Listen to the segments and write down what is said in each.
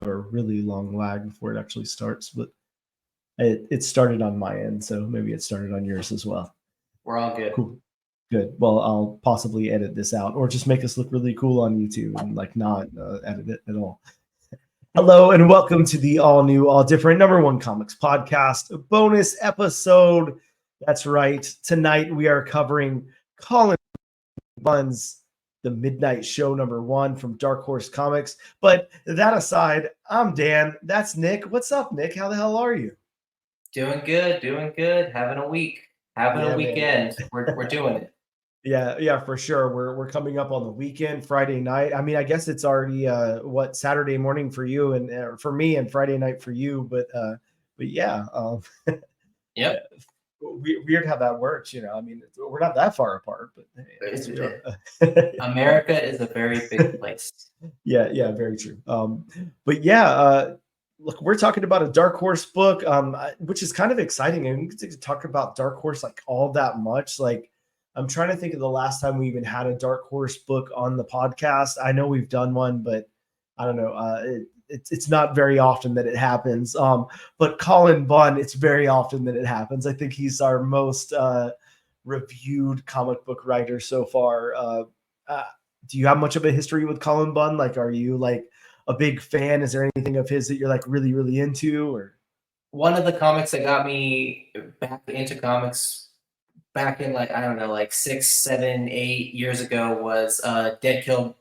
a really long lag before it actually starts, but it started on my end, so maybe it started on yours as well. We're all good. Cool. Good. Well, I'll possibly edit this out or just make us look really cool on YouTube and like not edit it at all. Hello and welcome to the all new, all different #1 comics podcast bonus episode. That's right. Tonight we are covering Cullen Bunn's The Midnite Show #1 from Dark Horse Comics. But that aside, I'm Dan. That's Nick. What's up, Nick? How the hell are you? Doing good. Having a week. Having a weekend. We're doing it. Yeah, for sure. We're coming up on the weekend, Friday night. I mean, I guess it's already Saturday morning for you and for me, and Friday night for you. But yeah, Yep. Weird how that works. I mean, we're not that far apart, but America is a very big place. Yeah, very true. But yeah, look, we're talking about a Dark Horse book, which is kind of exciting, and we get to talk about Dark Horse like all that much. Like, I'm trying to think of the last time we even had a Dark Horse book on the podcast. I know we've done one, but I don't know. It's not very often that it happens. But Cullen Bunn, it's very often that it happens. I think he's our most reviewed comic book writer so far. Do you have much of a history with Cullen Bunn? Like, are you like a big fan? Is there anything of his that you're like really, really into? Or one of the comics that got me back into comics back in like, I don't know, like 6, 7, 8 years ago was Deadpool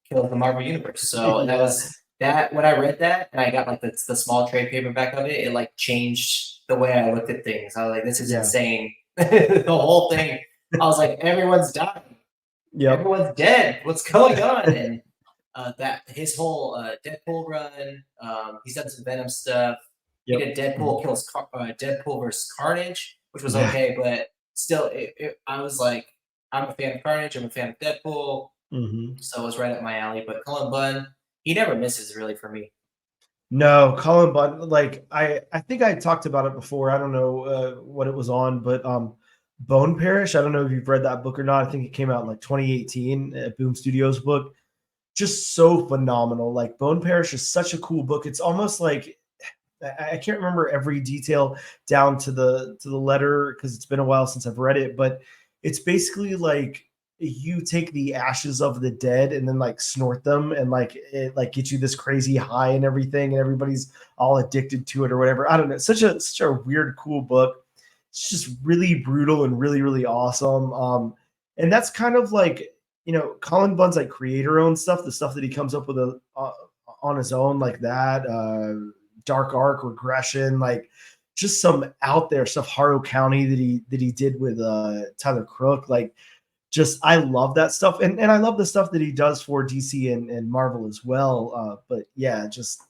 killed the Marvel Universe. So that was that when I read that and I got like the small trade paperback of it, it like changed the way I looked at things. I was like, this is insane. The whole thing. I was like, everyone's dying. Yep. Everyone's dead. What's going on? And that his whole Deadpool run. He's done some Venom stuff. Yep. He did Deadpool kills Deadpool versus Carnage, which was okay, but still, I was like, I'm a fan of Carnage. I'm a fan of Deadpool, so it was right up my alley. But Cullen Bunn, he never misses really for me. No, Cullen Bunn, like I think I talked about it before. I don't know what it was on, but Bone Parish. I don't know if you've read that book or not. I think it came out in like 2018, Boom Studios book. Just so phenomenal. Like Bone Parish is such a cool book. It's almost like I can't remember every detail down to the letter because it's been a while since I've read it, but it's basically like you take the ashes of the dead and then like snort them and like it like gets you this crazy high and everything, and everybody's all addicted to it or whatever. I don't know. Such a weird, cool book. It's just really brutal and really, really awesome. And that's kind of like, Cullen Bunn's like creator owned stuff, the stuff that he comes up with on his own, like that. Dark Arc, Regression, like just some out there stuff. Harrow County that he did with Tyler Crook, like just I love that stuff, and I love the stuff that he does for DC and Marvel as well. But yeah, just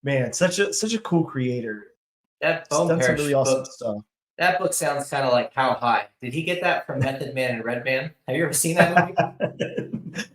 man, such a cool creator. That Bone Parish really awesome stuff. That book sounds kind of like How High. Did he get that from Method Man and Red Man? Have you ever seen that movie?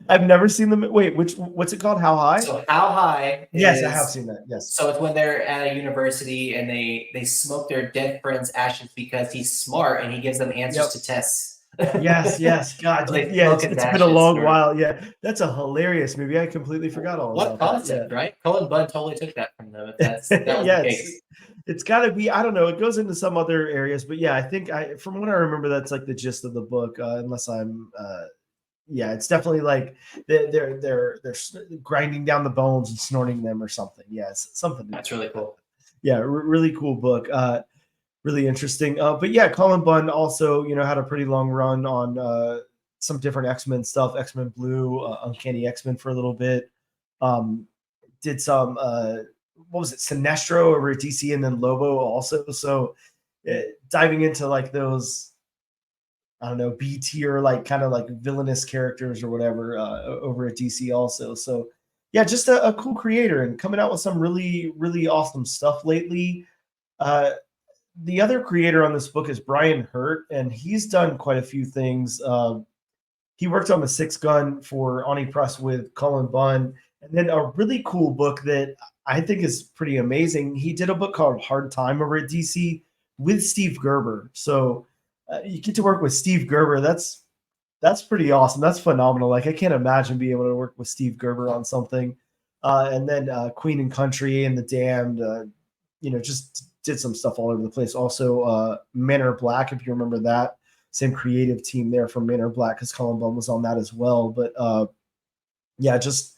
I've never seen them. Wait, what's it called? How High? So How High? Yes, I have seen that. Yes. So it's when they're at a university and they smoke their dead friend's ashes because he's smart and he gives them answers to tests. Yes. God, yeah, it's been a long while. Yeah, that's a hilarious movie. I completely forgot all about that. What concept, right? Cullen Bunn totally took that from them. That was the case. It's got to be. I don't know. It goes into some other areas, but yeah, I think from what I remember, that's like the gist of the book. Unless I'm, it's definitely like they're grinding down the bones and snorting them or something. Yeah, it's something. That's really cool. Yeah, really cool book. Really interesting. But yeah, Cullen Bunn also, had a pretty long run on some different X-Men stuff, X-Men Blue, Uncanny X-Men for a little bit. Did some what was it, Sinestro over at DC, and then Lobo also. So diving into like those, I don't know, B tier, like kind of like villainous characters or whatever over at DC also. So yeah, just a cool creator and coming out with some really, really awesome stuff lately. The other creator on this book is Brian Hurt, and he's done quite a few things. He worked on the Six Gun for Oni Press with Cullen Bunn, and then a really cool book that I think is pretty amazing. He did a book called Hard Time over at DC with Steve Gerber. So you get to work with Steve Gerber. That's pretty awesome. That's phenomenal. Like I can't imagine being able to work with Steve Gerber on something. And then Queen and Country and The Damned, just did some stuff all over the place. Also, Manor Black, if you remember that, same creative team there from Manor Black, because Cullen Bunn was on that as well. But yeah, just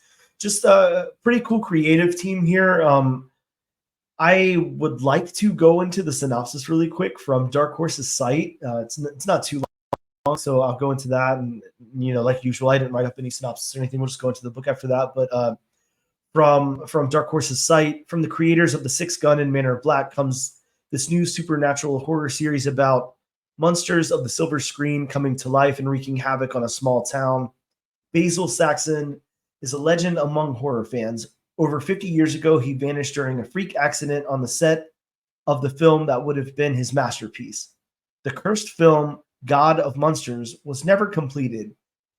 a pretty cool creative team here. I would like to go into the synopsis really quick from Dark Horse's site. It's not too long, so I'll go into that. And like usual, I didn't write up any synopsis or anything. We'll just go into the book after that. But from Dark Horse's site, from the creators of The Sixth Gun and Manor of Black, comes this new supernatural horror series about monsters of the silver screen coming to life and wreaking havoc on a small town. Basil Saxon is a legend among horror fans. Over 50 years ago, he vanished during a freak accident on the set of the film that would have been his masterpiece. The cursed film, God of Monsters, was never completed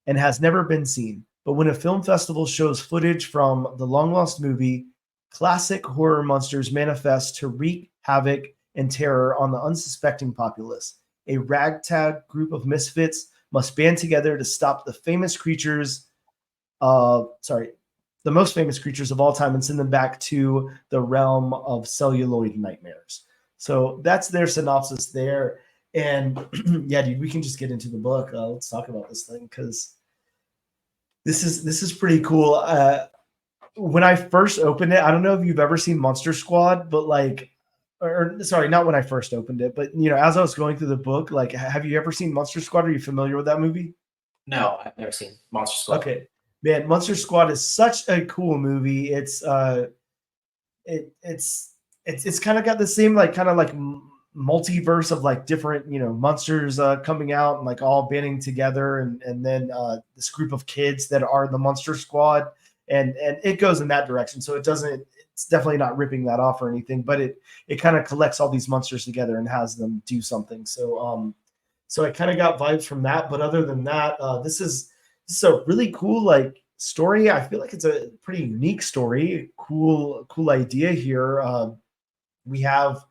and has never been seen. But when a film festival shows footage from the long lost movie, classic horror monsters manifest to wreak havoc and terror on the unsuspecting populace. A ragtag group of misfits must band together to stop the most famous creatures of all time and send them back to the realm of celluloid nightmares. So that's their synopsis there. And yeah, dude, we can just get into the book. Let's talk about this thing because this is pretty cool. When I first opened it, I don't know if you've ever seen Monster Squad, but sorry, not when I first opened it, but as I was going through the book, like, have you ever seen Monster Squad? Are you familiar with that movie? No, I've never seen Monster Squad. Okay, man, Monster Squad is such a cool movie. It's kind of got the same kind of multiverse of different monsters coming out and all banding together, and then this group of kids that are the Monster Squad, and it goes in that direction. So it's definitely not ripping that off or anything, but it kind of collects all these monsters together and has them do something. So I kind of got vibes from that. But other than that, this is a really cool story. I feel like it's a pretty unique story. Cool idea here. We have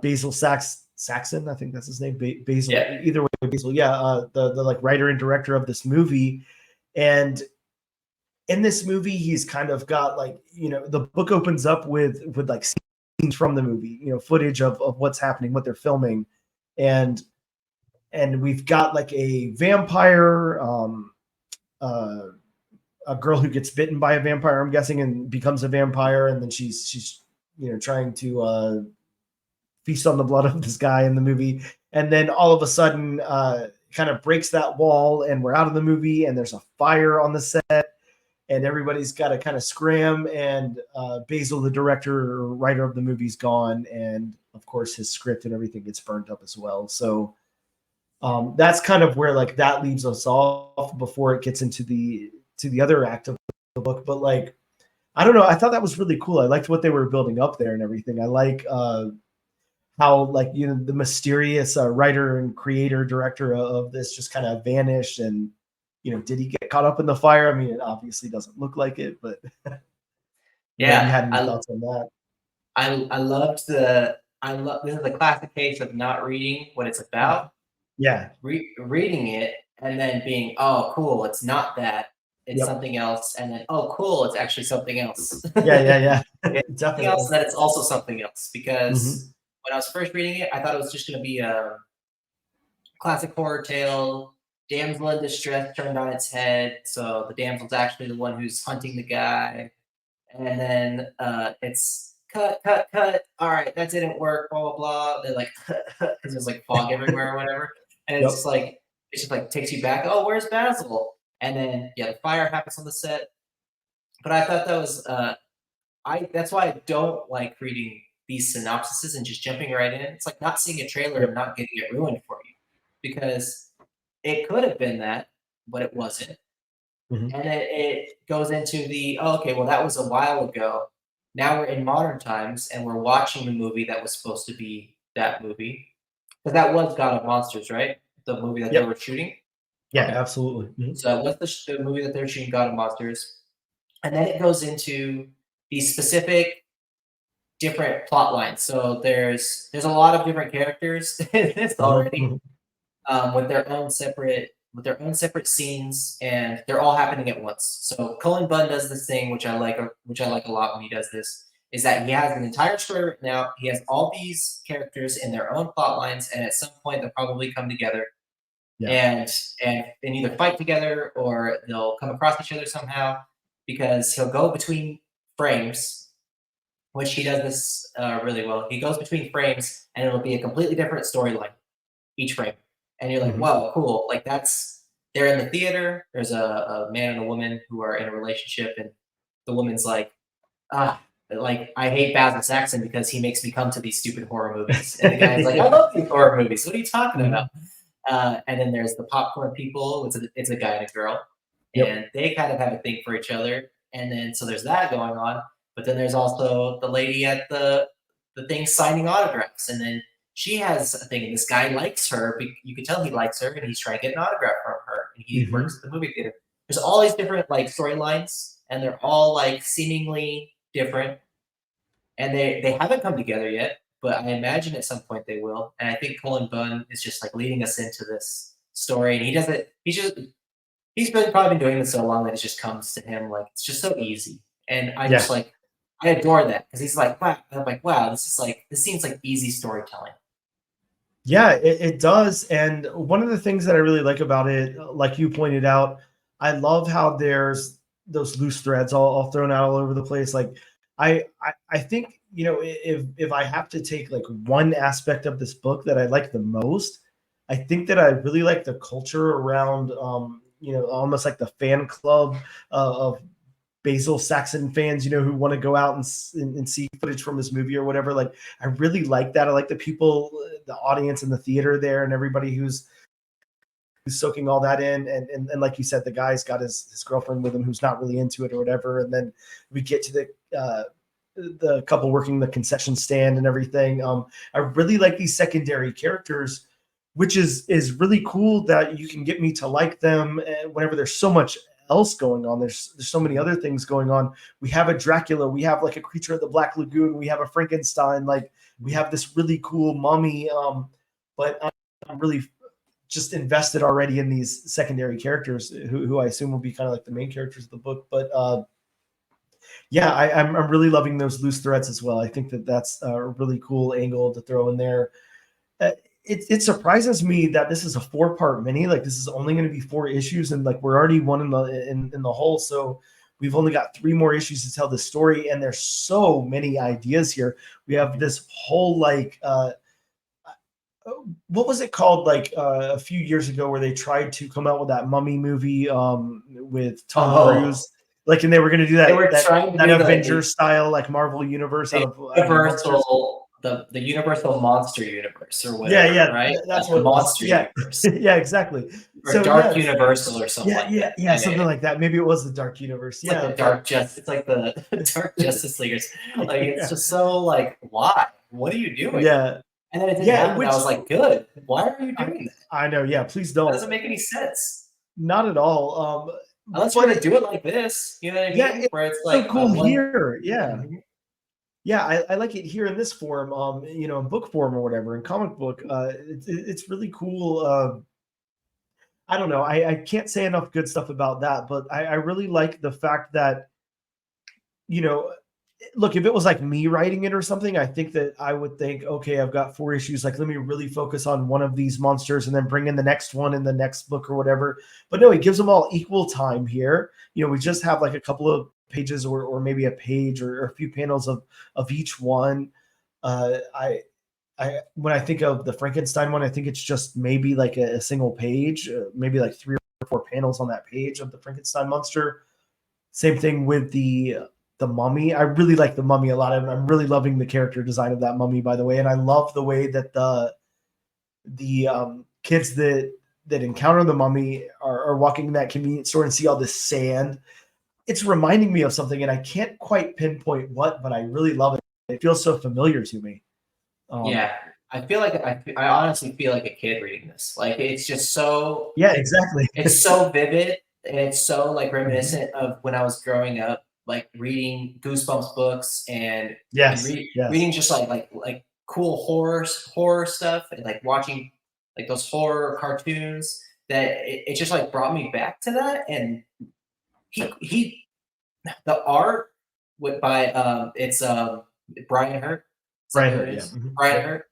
Basil Saxon, I think that's his name. Basil. Yeah. Either way, Basil. Yeah, the writer and director of this movie, and in this movie, he's kind of got the book opens up with scenes from the movie, footage of what's happening, what they're filming, and we've got a vampire, a girl who gets bitten by a vampire, I'm guessing, and becomes a vampire, and then she's trying to feast on the blood of this guy in the movie, and then all of a sudden kind of breaks that wall, and we're out of the movie, and there's a fire on the set, and everybody's got to kind of scram, and Basil, the director or writer of the movie, is gone, and of course his script and everything gets burnt up as well. So that's kind of where that leaves us off before it gets into the other act of the book. But I don't know, I thought that was really cool. I liked what they were building up there and everything. I like how the mysterious writer and creator director of this just kind of vanished, and did he get caught up in the fire? I mean, it obviously doesn't look like it, but yeah, you had any thoughts on that? I loved this is the classic case of not reading what it's about. Yeah. Reading it and then being, oh, cool, it's not that, it's something else, and then, oh, cool, it's actually something else. Yeah. It's something else, that it's also something else, because when I was first reading it, I thought it was just going to be a classic horror tale, damsel in distress turned on its head, so the damsel's actually the one who's hunting the guy, and then it's cut. All right, that didn't work. Blah blah blah. They're like, because there's fog everywhere or whatever, and it's just takes you back. Oh, where's Basil? And then the fire happens on the set. But I thought that was that's why I don't like reading these synopsises and just jumping right in. It's like not seeing a trailer and not getting it ruined for you, because it could have been that, but it wasn't. And then it goes into okay, well, that was a while ago. Now we're in modern times, and we're watching the movie that was supposed to be that movie. Because that was God of Monsters, right? The movie that they were shooting? Yeah, absolutely. So that was the movie that they're shooting, God of Monsters. And then it goes into these specific different plot lines. So there's a lot of different characters in this already, with their own separate with their own separate scenes, and they're all happening at once. So Cullen Bunn does this thing, which I like a lot when he does this, is that he has an entire story written out. He has all these characters in their own plot lines, and at some point they'll probably come together Yeah. and either fight together or they'll come across each other somehow because he'll go between frames, which he does this really well. He goes between frames and it'll be a completely different storyline each frame. And you're like, Mhm. whoa, cool. Like they're in the theater. There's a man and a woman who are in a relationship, and the woman's like, ah, like I hate Basil Saxon because he makes me come to these stupid horror movies. And the guy's like, I love these horror movies. What are you talking about? And then there's the popcorn people. It's a guy and a girl, Yep. and they kind of have a thing for each other. And then so there's that going on. But then there's also the lady at the thing signing autographs, and then she has a thing. And this guy likes her. You can tell he likes her, and he's trying to get an autograph from her. And he works at the movie theater. There's all these different like storylines, and they're all like seemingly different, and they haven't come together yet, but I imagine at some point they will. And I think Cullen Bunn is just like leading us into this story, and he does it. Probably been doing this so long that it just comes to him like it's just so easy, and I Yeah. just like I adore that because he's like, wow. I'm like, wow, this seems like easy storytelling. Yeah, it does. And one of the things that I really like about it, like you pointed out, I love how there's those loose threads all thrown out all over the place. Like I think, if I have to take like one aspect of this book that I like the most, I think that I really like the culture around almost like the fan club of Basil Saxon fans, who want to go out and see footage from this movie or whatever. Like, I really like that. I like the people, the audience in the theater there, and everybody who's soaking all that in. And like you said, the guy's got his girlfriend with him who's not really into it or whatever. And then we get to the couple working the concession stand and everything. I really like these secondary characters, which is really cool that you can get me to like them whenever there's so much else going on. There's so many other things going on. We have a Dracula, we have like a Creature of the Black Lagoon, we have a Frankenstein, like we have this really cool mummy. But I'm really just invested already in these secondary characters who I assume will be kind of like the main characters of the book. But yeah, I'm really loving those loose threads as well. I think that's a really cool angle to throw in there. It surprises me that this is a 4-part mini. Like, this is only going to be 4 issues, and like we're already one in the hole. So we've only got 3 more issues to tell the story, and there's so many ideas here. We have this whole like what was it called, like a few years ago, where they tried to come out with that mummy movie with Tom Cruise, like, and they were going to do that, They were trying to that do Avengers style, like Marvel universe out of monsters. The Universal Monster Universe or Yeah, whatever, right? that's Like what the it was. Monster Yeah, Universe yeah, exactly. or So Dark yeah, Universal or something like that. yeah, something like that. Maybe it was the Dark Universe. It's like the Dark Justice. It's like the Dark Justice Leaguers. Like it's just so like, why? What are you doing? Yeah, And then it didn't yeah. happen. Which I was like, good. Why are you doing that? I know. Yeah, please That don't. doesn't make any sense. Not at all. Unless you're gonna do it like this, you know what I mean? Yeah, Where it's so like cool here. Yeah. Mhm. Yeah, I like it here in this form, in book form or whatever, in comic book. It's really cool. I don't know. I can't say enough good stuff about that, but I really like the fact that, you know, look, if it was like me writing it or something, I think that I would think, okay, I've got 4 issues. Like, let me really focus on one of these monsters and then bring in the next one in the next book or whatever. But no, he gives them all equal time here. We just have like a couple of pages or maybe a page or a few panels of each one. I when I think of the Frankenstein one, I think it's just maybe like a single page, maybe like 3 or 4 panels on that page of the Frankenstein monster. Same thing with the mummy. I really like the mummy a lot. I'm really loving the character design of that mummy, by the way, and I love the way that the kids that encounter the mummy are walking in that convenience store and see all this sand. It's reminding me of something, and I can't quite pinpoint what, but I really love it. It feels so familiar to me. Yeah, I feel like I honestly feel like a kid reading this. Like it's just so Yeah, exactly. it's so vivid and it's so like reminiscent of when I was growing up, like reading Goosebumps books and Yes, yes. reading just cool horror stuff and like watching like those horror cartoons. that it just like brought me back to that. And he the art with by it's Brian Hurt. Is that Brian who it Hurt, yeah. is? Brian Yep. Hurt.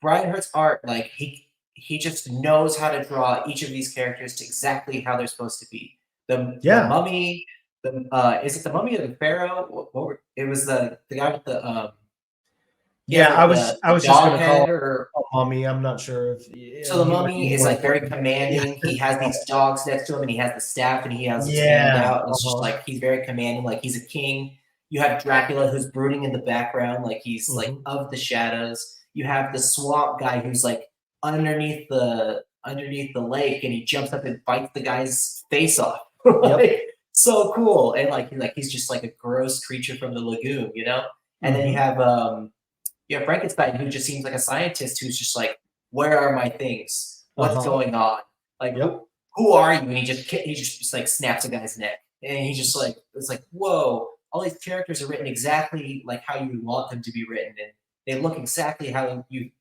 Brian Hurt's art, like he just knows how to draw each of these characters to exactly how they're supposed to be. The Yeah. mummy, the is it the mummy or the pharaoh? It was the guy with the he has Yeah, like I the was just dog gonna call head or him a mummy. I'm not sure if so the he might be mummy is more like very important. Yeah. commanding. He has these dogs next to him, and he has the staff, and he has his hand Yeah. out. And it's just like he's very commanding, like he's a king. You have Dracula who's brooding in the background, like he's like Mhm. of the shadows. You have the swamp guy who's like underneath the lake, and he jumps up and bites the guy's face off. Yep. Like so cool, and he's just like a gross creature from the lagoon, you know. And then Mhm. you have Frankenstein, who just seems like a scientist who's just like, "Where are my things? What's Uh-huh. going on? Like, Yep. who are you?" And he just like snaps a guy's neck, and he just like it's like, "Whoa!" All these characters are written exactly like how you want them to be written, and they look exactly how you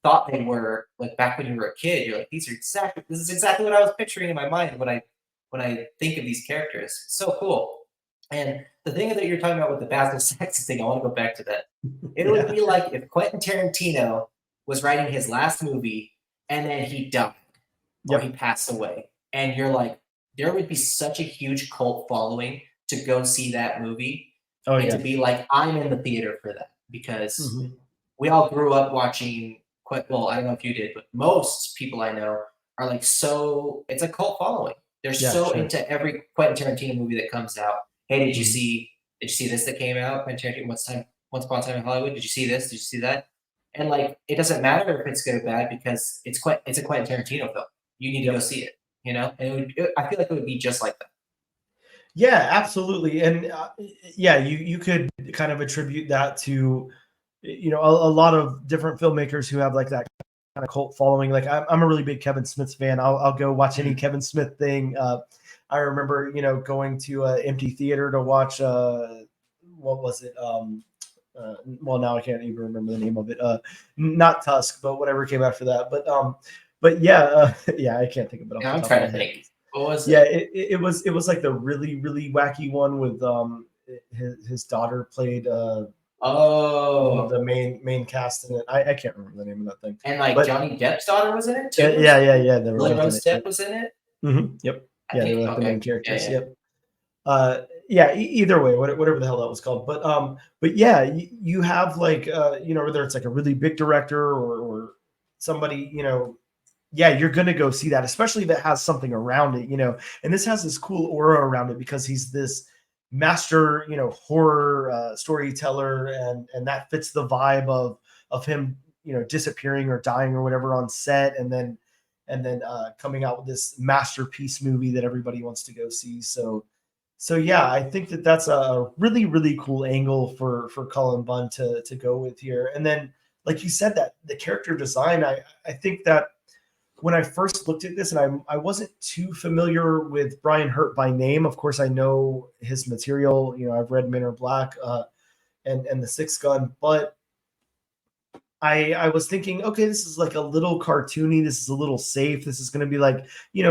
thought they were like back when you were a kid. You're like, this is exactly what I was picturing in my mind when I think of these characters. It's so cool. And the thing that you're talking about with the Basil Saxon thing, I want to go back to that. It would Yeah. be like if Quentin Tarantino was writing his last movie and then he died or he Yep. passed away. And you're like, there would be such a huge cult following to go see that movie Oh, and to yeah. be like, I'm in the theater for that because Mhm. we all grew up watching well, I don't know if you did, but most people I know are like so it's a cult following. They're Yeah, so sure. into every Quentin Tarantino movie that comes out. Hey, Mhm. did you see this that came out? Quentin Tarantino, Once Upon a Time in Hollywood. Did you see this? Did you see that? And like it doesn't matter if it's good or bad because it's a Quentin Tarantino film. You need to go Yep. see it, you know? And I feel like it would be just like that. Yeah, absolutely. And yeah, you could kind of attribute that to a lot of different filmmakers who have like that kind of cult following. Like I'm a really big Kevin Smith fan. I'll go watch any Mhm. Kevin Smith thing. I remember going to an empty theater to watch what was it? Well, now I can't even remember the name of it. Not Tusk, but whatever came after that. But yeah, yeah, I can't think of it off Yeah, the I'm top of trying my to head. think. What was Yeah, it? it was like the really wacky one with his daughter played one of Oh, the main cast in it. I can't remember the name of that thing, and like but Johnny Depp's daughter was in it too, yeah, or yeah, they were Lily both in it. Rose Depp was in it. Yep, I yeah, they were think like the main okay. Yeah, characters. yeah. Yep. Yeah, either way, whatever the hell that was called, but yeah, you have like whether it's like a really big director or somebody yeah, you're gonna go see that, especially if it has something around it, and this has this cool aura around it because he's this master, horror storyteller, and that fits the vibe of him, disappearing or dying or whatever on set, and then coming out with this masterpiece movie that everybody wants to go see. So yeah, I think that that's a really cool angle for Cullen Bunn to go with here. And then, like you said, that the character design, I think that when I first looked at this, and I wasn't too familiar with Brian Hurt by name. Of course, I know his material. I've read Men Are Black and The Sixth Gun, but I was thinking, okay, this is like a little cartoony. This is a little safe. This is going to be like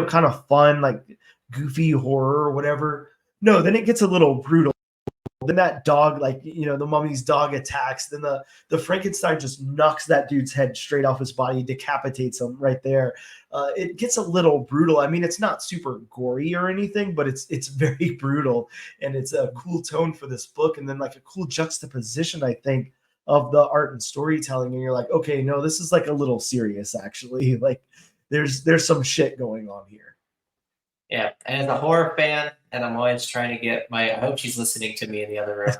kind of fun, like goofy horror or whatever. No, then it gets a little brutal. Then that dog, like the mummy's dog attacks. Then the Frankenstein just knocks that dude's head straight off his body, decapitates him right there. It gets a little brutal. I mean, it's not super gory or anything, but it's very brutal, and it's a cool tone for this book, and then like a cool juxtaposition, I think, of the art and storytelling. And you're like, okay, no, this is like a little serious, actually. Like, there's some shit going on here. Yeah, and as a horror fan, and I'm always trying to get I hope she's listening to me in the other room.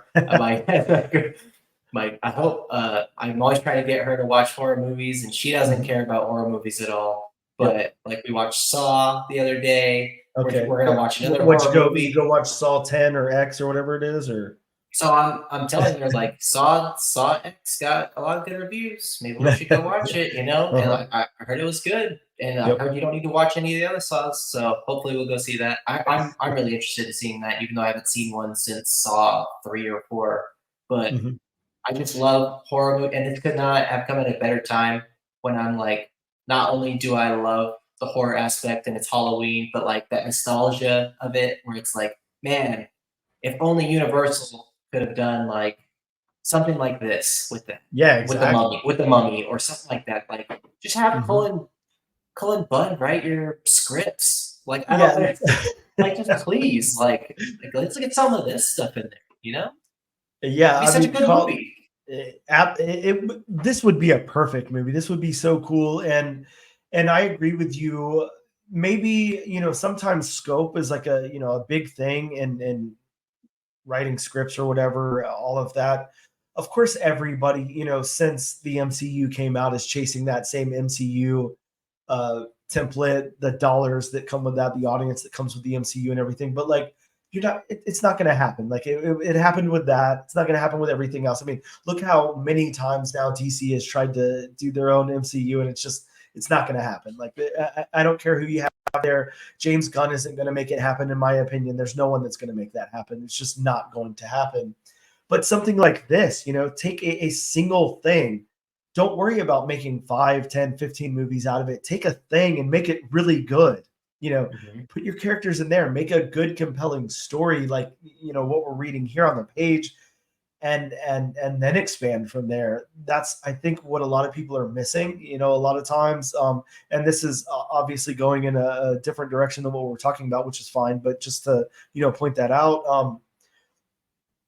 I hope I'm always trying to get her to watch horror movies, and she doesn't Mhm. care about horror movies at all. Yep. But like we watched Saw the other day. Okay. We're gonna watch another What horror you movie. go watch Saw 10 or X or whatever it is, or So I'm telling her like Saw X got a lot of good reviews. Maybe we yeah. should go watch it, you know? And Uh-huh. like I heard it was good, and I Yep. heard you don't need to watch any of the other Saws. So hopefully we'll go see that. I'm really interested in seeing that, even though I haven't seen one since Saw 3 or 4. But Mhm. I just love horror movies, and this could not have come at a better time when I'm like, not only do I love the horror aspect and it's Halloween, but like that nostalgia of it, where it's like, man, if only Universal could have done like something like this Yeah, with the exactly. mummy, or something like that. Like, just have Hmm. Cullen Bunn write your scripts. Like, I Yeah. don't like, just please, let's get some of this stuff in there. You know, Yeah, it'd be I such a mean, good movie. this would be a perfect movie. This would be so cool, and I agree with you. Maybe sometimes scope is like a big thing, and writing scripts or whatever, all of that. Of course, everybody since the MCU came out is chasing that same MCU template, the dollars that come with that, the audience that comes with the MCU and everything. But like, it's not going to happen. Like it happened with that. It's not going to happen with everything else. I mean, look how many times now DC has tried to do their own MCU, and it's not going to happen. Like I don't care who you have there. James Gunn isn't going to make it happen, in my opinion. There's no one that's going to make that happen. It's just not going to happen. But something like this, take a single thing. Don't worry about making 5, 10, 15 movies out of it. Take a thing and make it really good. Mhm. Put your characters in there, make a good, compelling story like what we're reading here on the page, and then expand from there. That's, I think, what a lot of people are missing. A lot of times, and this is obviously going in a different direction than what we're talking about, which is fine. But just to point that out,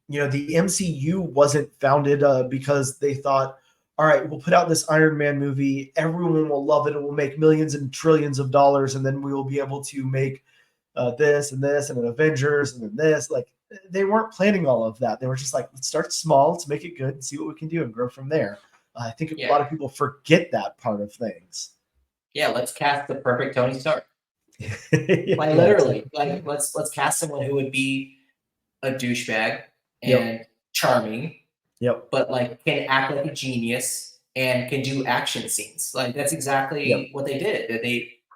the MCU wasn't founded because they thought, all right, we'll put out this Iron Man movie, everyone will love it, it will make millions and trillions of dollars, and then we will be able to make this and this and an Avengers and then this. Like, they weren't planning all of that. They were just like, let's start small, let's make it good and see what we can do and grow from there. I think a Yeah, lot of people forget that part of things. yeah. Let's cast the perfect Tony Stark. Like, Yeah, literally, exactly. like let's cast someone who would be a douchebag Yep. and charming, Yep. but like can act like a genius and can do action scenes. Like, that's Yep. exactly what they did.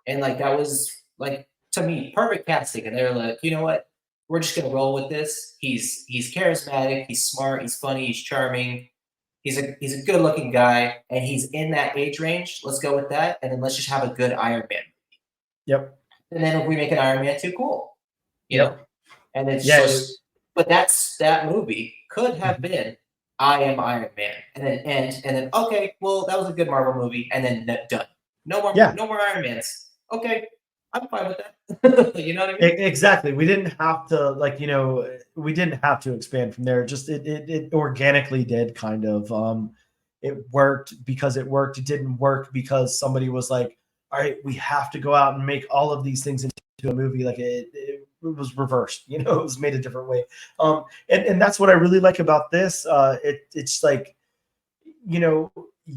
And like, that was like, to me, perfect casting. And they were like, you know what? We're just gonna roll with this. He's charismatic, he's smart, he's funny, he's charming, he's a good looking guy, and he's in that age range. Let's go with that. And then let's just have a good Iron Man. Yep. And then if we make an Iron Man 2, cool. You know? Yep. And it's Yeah. just, but that movie could have Mhm. been I am Iron Man, and then end, and then okay, well, that was a good Marvel movie, and then done. Yeah. No more Iron Mans. Okay, I'm fine with that. You know what I mean? Exactly. We didn't have to, like, we didn't have to expand from there. Just it organically did, kind of. It worked because it worked. It didn't work because somebody was like, all right, we have to go out and make all of these things into a movie. Like, it was reversed, it was made a different way. And that's what I really like about this. It's like,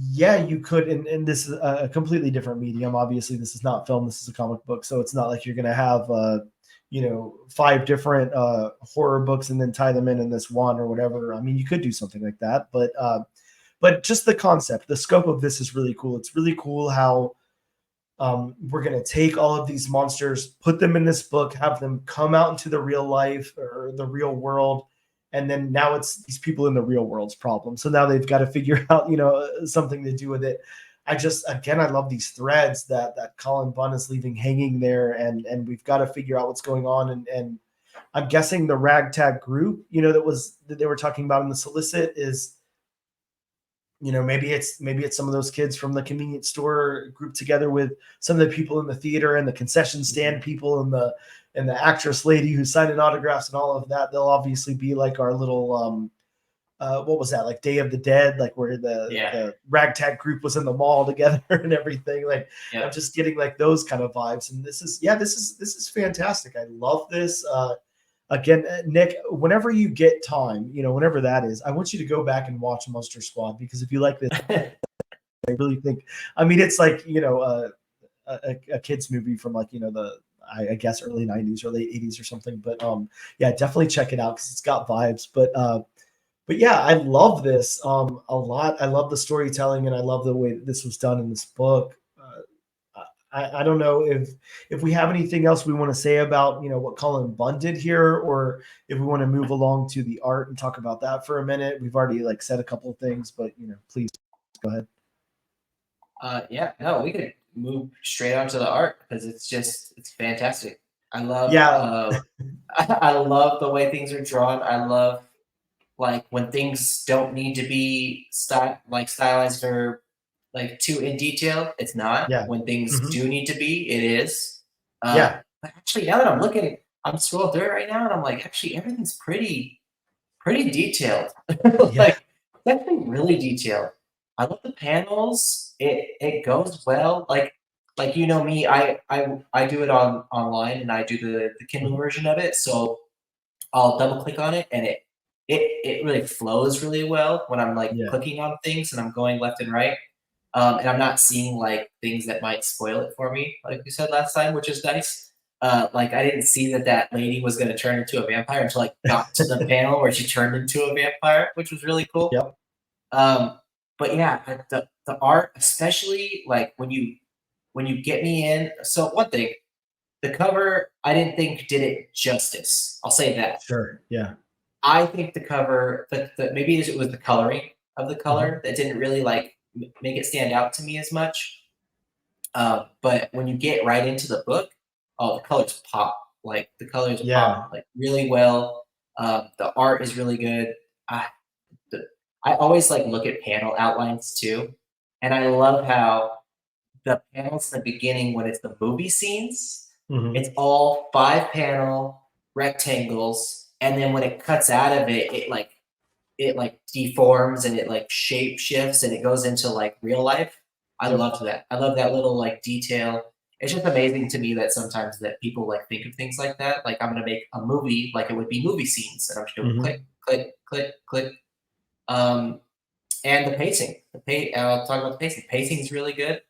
yeah, you could, and this is a completely different medium. Obviously, this is not film. This is a comic book, so it's not like you're going to have, 5 different horror books and then tie them in this one or whatever. I mean, you could do something like that, but just the concept, the scope of this is really cool. It's really cool how we're going to take all of these monsters, put them in this book, have them come out into the real life or the real world. And then now it's these people in the real world's problem. So now they've got to figure out, something to do with it. Again, I love these threads that Colin Bunn is leaving hanging there, and we've got to figure out what's going on. And I'm guessing the ragtag group, that they were talking about in the solicit is, maybe it's some of those kids from the convenience store grouped together with some of the people in the theater and the concession stand people and the actress lady who's signing autographs and all of that. They'll obviously be like our little what was that, like Day of the Dead, like where the Yeah, the ragtag group was in the mall together and everything. Like, I'm yeah. just getting like those kind of vibes, and this is fantastic. I love this. Again, Nick, whenever you get time, whenever that is, I want you to go back and watch Monster Squad, because if you like this, I really think, I mean, it's like, a kid's movie from, like, I guess early 90s or late 80s or something. But yeah, definitely check it out because it's got vibes. But yeah, I love this a lot. I love the storytelling, and I love the way that this was done in this book. I don't know if we have anything else we want to say about what Cullen Bunn did here, or if we want to move along to the art and talk about that for a minute. We've already like said a couple of things, but please go ahead. Yeah, no, we could move straight onto the art because it's fantastic. I love Yeah, I love the way things are drawn. I love like when things don't need to be stylized or like too in detail. It's not. yeah, When things mhm, do need to be, it is. yeah, But actually, now that I'm looking, I'm scrolling through it right now, and I'm like, actually, everything's pretty detailed. yeah, Like it's actually really detailed. I love the panels. It goes well. Like you know me, I do it on online and I do the Kindle mhm, version of it. So I'll double click on it and it really flows really well when I'm like yeah, clicking on things and I'm going left and right. And I'm not seeing like things that might spoil it for me, like you said last time, which is nice. Like I didn't see that lady was going to turn into a vampire until I got to the panel where she turned into a vampire, which was really cool. yep, Um, but yeah, the art, especially like when you get me in. So one thing, the cover I didn't think did it justice. I'll say that. sure, yeah, I think the cover, maybe it was the coloring of the mhm, color that didn't really like make it stand out to me as much. But when you get right into the book, oh, the colors pop. Like the colors pop yeah, like really well. The art is really good. I, the, I always like look at panel outlines too, and I love how the panels in the beginning when it's the movie scenes, mhm, it's all 5 panel rectangles, and then when it cuts out of it, it deforms and it like shape shifts and it goes into like real life. I yep, loved that. I love that little like detail. It's just amazing to me that sometimes that people like think of things like that. Like I'm gonna make a movie like it would be movie scenes, and I'm just doing click, mhm, click, click, click. Um, and the pacing, I'll talk about the pacing. Pacing is really good.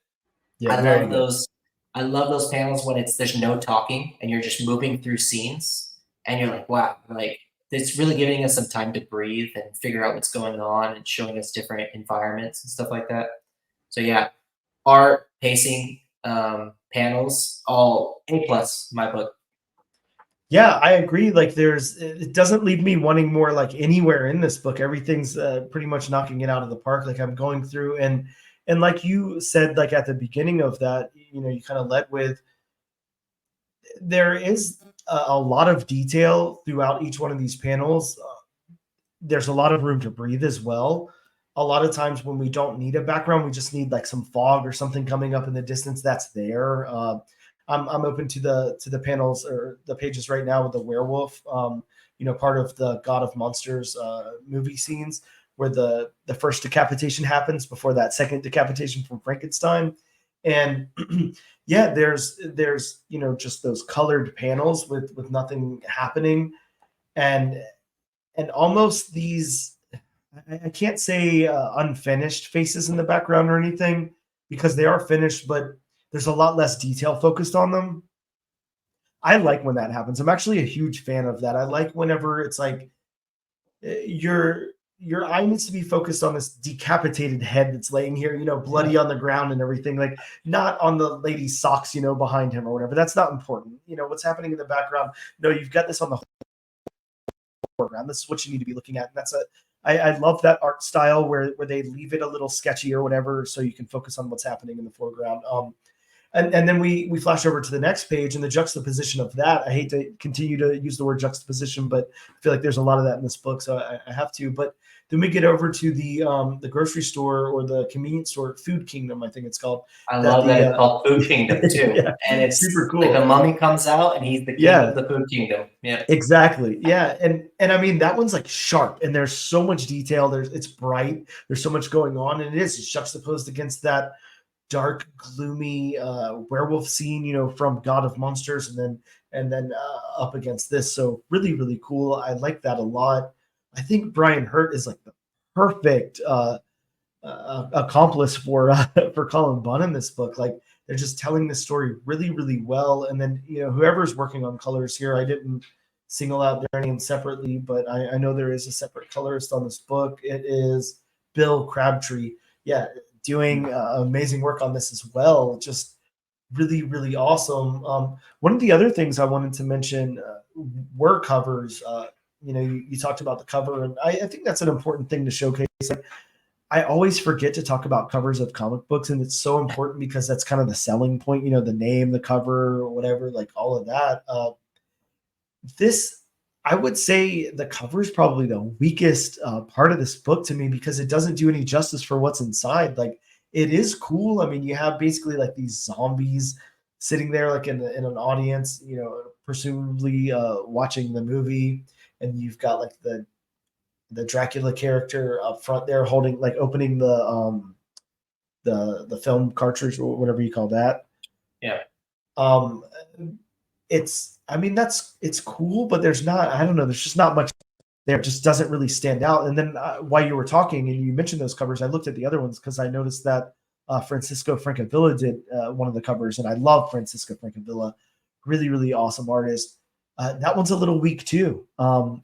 yeah, I very love good. those. I love those panels when there's no talking and you're just moving through scenes, and you're like, wow, like it's really giving us some time to breathe and figure out what's going on and showing us different environments and stuff like that. So yeah, art, pacing, panels, all A+ in my book. Yeah, I agree. Like, it doesn't leave me wanting more like anywhere in this book. Everything's pretty much knocking it out of the park. Like I'm going through and like you said, like at the beginning of that, you kind of led with there is a lot of detail throughout each one of these panels. There's a lot of room to breathe as well. A lot of times when we don't need a background, we just need like some fog or something coming up in the distance that's there. I'm open to the panels or the pages right now with the werewolf. Part of the God of Monsters movie scenes where the first decapitation happens before that second decapitation from Frankenstein, and yeah, there's just those colored panels with nothing happening, and almost these I can't say unfinished faces in the background or anything because they are finished, but there's a lot less detail focused on them. I like when that happens. I'm actually a huge fan of that. I like whenever it's like your eye needs to be focused on this decapitated head that's laying here, Yeah, bloody on the ground and everything, like not on the lady's socks, behind him or whatever. That's not important. What's happening in the background. No, you've got this on the foreground. This is what you need to be looking at. And I love that art style where they leave it a little sketchy or whatever, so you can focus on what's happening in the foreground. And then we flash over to the next page and the juxtaposition of that. I hate to continue to use the word juxtaposition, but I feel like there's a lot of that in this book, so I have to. But then we get over to the grocery store or the convenience store, Food Kingdom, I think it's called. I That love that the it's called Food Kingdom too, yeah, and it's super like the cool. mummy comes out and he's the king Yeah, of the Food Kingdom. Yeah, exactly. Yeah. And I mean that one's like sharp and there's so much detail. It's bright. There's so much going on, and it is juxtaposed against that dark, gloomy werewolf scene, from God of Monsters, and then up against this. So really, really cool. I like that a lot. I think Brian Hurt is like the perfect accomplice for for Cullen Bunn in this book. Like they're just telling the story really, really well. And then whoever's working on colors here, I didn't single out their name separately, but I know there is a separate colorist on this book. It is Bill Crabtree. Yeah, doing amazing work on this as well. Just really, really awesome. One of the other things I wanted to mention were covers. You talked about the cover, and I think that's an important thing to showcase. Like, I always forget to talk about covers of comic books, and it's so important because that's kind of the selling point, the name, the cover, or whatever, like all of that. This, I would say, the cover is probably the weakest part of this book to me because it doesn't do any justice for what's inside. Like, it is cool. I mean, you have basically like these zombies sitting there, like in an audience, presumably watching the movie, and you've got like the Dracula character up front there holding, like, opening the film cartridge or whatever you call that. Yeah. Um, it's, I mean, it's cool, but there's not, I don't know, there's just not much there. It just doesn't really stand out. And then while you were talking and you mentioned those covers, I looked at the other ones because I noticed that Francisco Francavilla did one of the covers, and I love Francisco Francavilla, really, really awesome artist. That one's a little weak too. Oh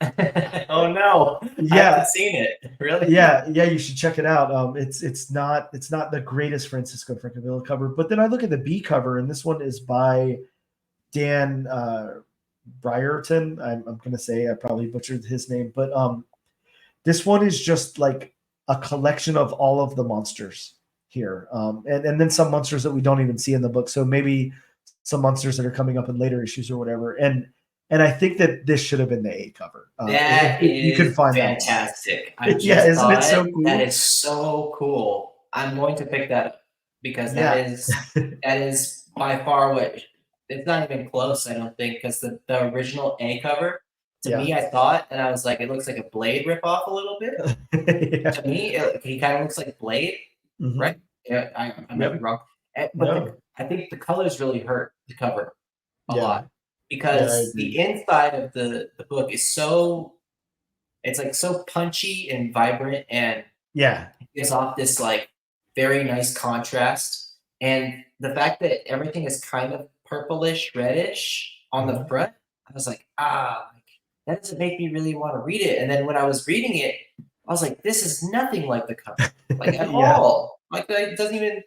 no, I haven't Yeah, seen it. Really? yeah, you should check it out. It's not the greatest Francisco Francavilla cover, but then I look at the B cover, and this one is by Dan Brierton. I'm going to say I probably butchered his name, but this one is just like a collection of all of the monsters here, and then some monsters that we don't even see in the book. So maybe some monsters that are coming up in later issues or whatever. And I think that this should have been the A cover. That If you could is find fantastic. I that, yeah, just isn't saw it so it. cool? That is so cool. I'm going to pick that up because Yeah. that is by far what, it's not even close, I don't think, because the original A cover, to Yeah. me, I saw it and I was like, it looks like a Blade ripoff a little bit. Yeah. To me, he kind of looks like Blade, Mhm. right? Yeah, I might be wrong. But No. I think the colors really hurt the cover a Yeah. lot Yeah, I because agree. the inside of the book is so, it's like so punchy and vibrant and Yeah. gives off this like very nice contrast. And the fact that everything is kind of purplish, reddish on the Mhm. front, I was like, like, that doesn't make me really want to read it. And then when I was reading it, I was like, this is nothing like the cover, like at Yeah. all. Like it doesn't even,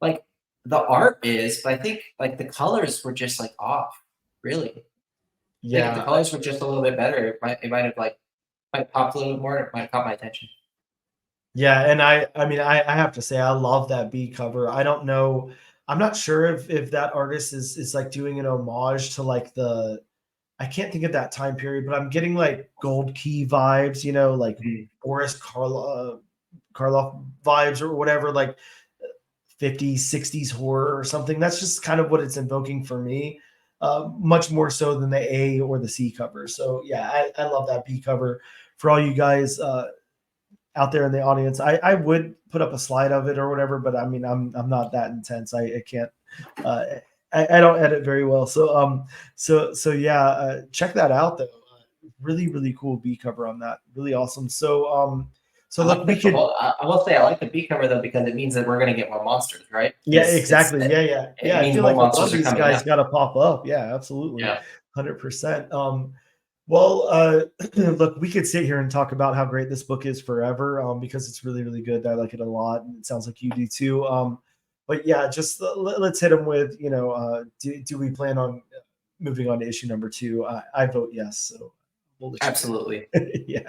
like, the art is, but I think like the colors were just like off, really. I think if the Yeah. colors were just a little bit better, it might have like might popped a little bit more, it might have caught my attention. Yeah, and I mean, I have to say I love that B cover. I don't know, I'm not sure if that artist is like doing an homage to like I can't think of that time period, but I'm getting like Gold Key vibes, like Mm. Boris Karloff vibes or whatever, like 50s, 60s horror or something. That's just kind of what it's invoking for me, much more so than the A or the C cover. So yeah, I love that B cover. For all you guys out there in the audience, I would put up a slide of it or whatever, but I mean, I'm not that intense. I can't. Uh, I don't edit very well, so yeah, check that out though. Really, really cool B cover on that. Really awesome. So I look, like we the could. whole. I will say I like the B cover though because it means that we're gonna get more monsters, right? Yeah, It's exactly. Yeah. it I means feel more like a lot of monsters are these coming guys out. got to pop up. Yeah, absolutely, Yeah, 100%. Well, look, we could sit here and talk about how great this book is forever, because it's really, really good. I like it a lot, and it sounds like you do too. But yeah, just let's hit them with, do we plan on moving on to issue number 2? I vote yes. So we'll let you absolutely. know. Yeah,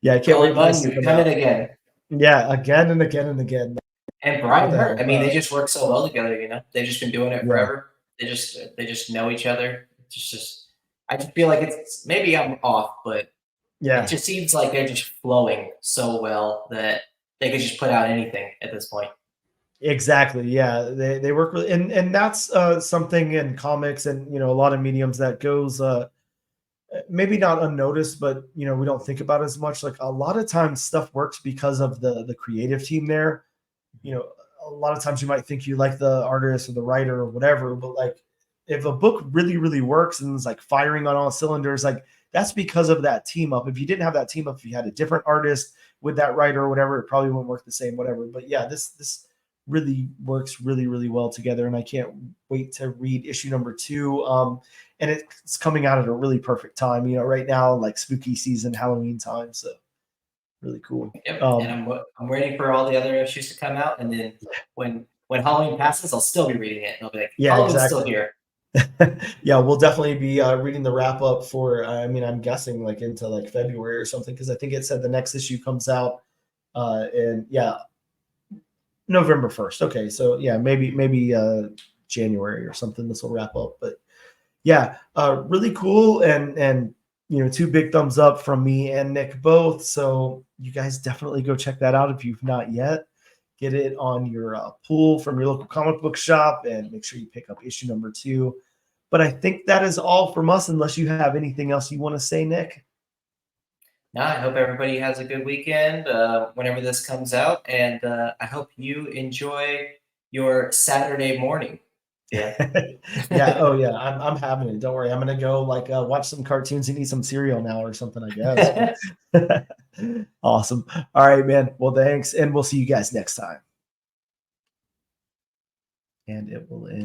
yeah, I can't wait Cullen for Bunn, this to you've come done it out. again. Yeah, again and again and again. And What Brian the Hurt. hell? I mean, they just work so well together. They've just been doing it Yeah, forever. They just know each other. It's just I just feel like it's, maybe I'm off, but it yeah. just seems like they're just flowing so well that they could just put out anything at this point. Exactly. Yeah, they work with, and that's something in comics and a lot of mediums that goes maybe not unnoticed, but we don't think about as much. Like a lot of times, stuff works because of the creative team there. You know, a lot of times you might think you like the artist or the writer or whatever, but like if a book really, really works and is like firing on all cylinders, like that's because of that team up. If you didn't have that team up, if you had a different artist with that writer or whatever, it probably wouldn't work the same, whatever. But yeah, this really works really, really well together. And I can't wait to read issue number 2. And it's coming out at a really perfect time, right now, like spooky season, Halloween time. So really cool. Yep. And I'm waiting for all the other issues to come out, and then when Halloween passes, I'll still be reading it. And I'll be like, Yeah, Halloween's still exactly. here. Yeah, we'll definitely be reading the wrap up for, I mean, I'm guessing like into like February or something, because I think it said the next issue comes out. And yeah, November 1st. Okay, so yeah, maybe January or something. This will wrap up, but yeah, really cool, and two big thumbs up from me and Nick both. So you guys definitely go check that out if you've not yet. Get it on your pool from your local comic book shop, and make sure you pick up issue number 2. But I think that is all from us, unless you have anything else you want to say, Nick. No, I hope everybody has a good weekend whenever this comes out, and I hope you enjoy your Saturday morning. Yeah. Yeah. Oh, yeah. I'm having it. Don't worry. I'm gonna go like watch some cartoons and eat some cereal now or something, I guess. But awesome. All right, man. Well, thanks, and we'll see you guys next time. And it will end.